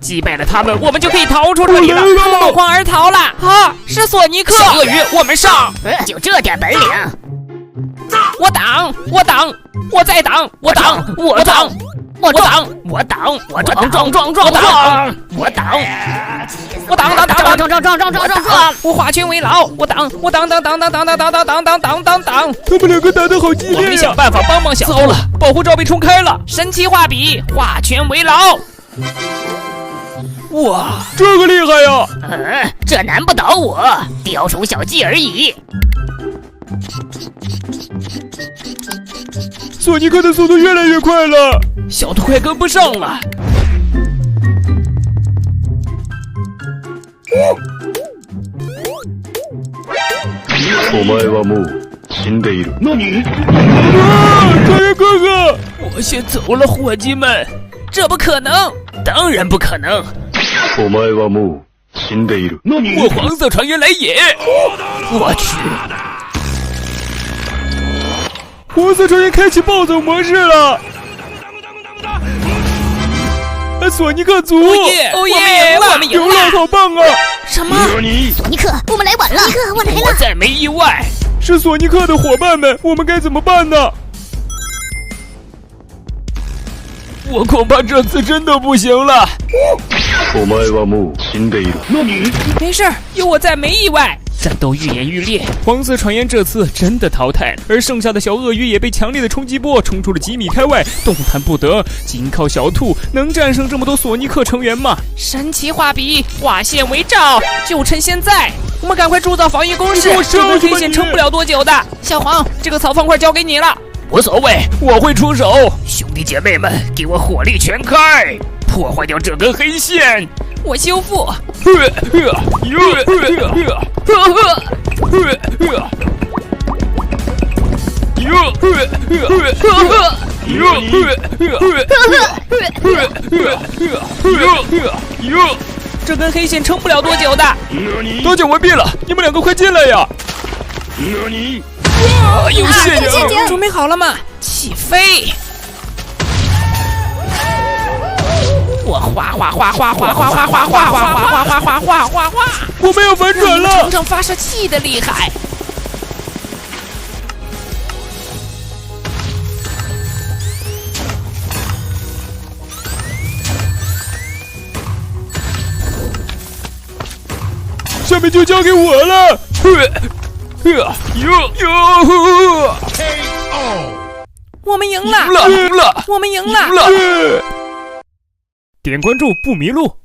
击败了他们，我们就可以逃出这里了。他们落荒而逃了。啊，是索尼克！小鳄鱼，我们上！就这点本领？我挡，我挡，我再挡，我挡，我挡，我挡，我挡，我撞，我挡，我挡，我挡！我化拳为牢，我挡，我挡！他们两个打得好激烈！我们想办法帮忙小兔。糟了，保护罩被冲开了。神奇画笔，化拳为牢。哇，这个厉害呀！这难不倒我，雕虫小技而已。索尼克的速度越来越快了，小兔快跟不上了。お前はもう死んでいる。何？传言哥哥，我先走了，伙计们。这不可能，当然不可能。お前はもう死んでいる。我黄色传言来也！我去！黄色传言开启暴走模式了。索尼克族！哦耶！我们赢了！游乐好棒啊！什么？索尼克，我们来晚了！索尼克，我来了！我再没意外，是索尼克的伙伴们，我们该怎么办呢？我恐怕这次真的不行了。お前はもう死んでいる。没事，有我在，没意外。战斗愈演愈烈，黄色传言这次真的淘汰了，而剩下的小鳄鱼也被强烈的冲击波冲出了几米开外，动弹不得。仅靠小兔能战胜这么多索尼克成员吗？神奇画笔，画线为罩，就趁现在，我们赶快铸造防御工事，这根黑线撑不了多久的。小黄，这个草方块交给你了。无所谓，我会出手。兄弟姐妹们，给我火力全开，破坏掉这根黑线。我修复。这根黑线撑不了多久的。刀剑完毕了，你们两个快进来呀！有陷阱！准备好了吗？起飞！我哗，我们要反转了！程程发射器的厉害！下面就交给我了！我们赢了！我们赢了！点关注不迷路。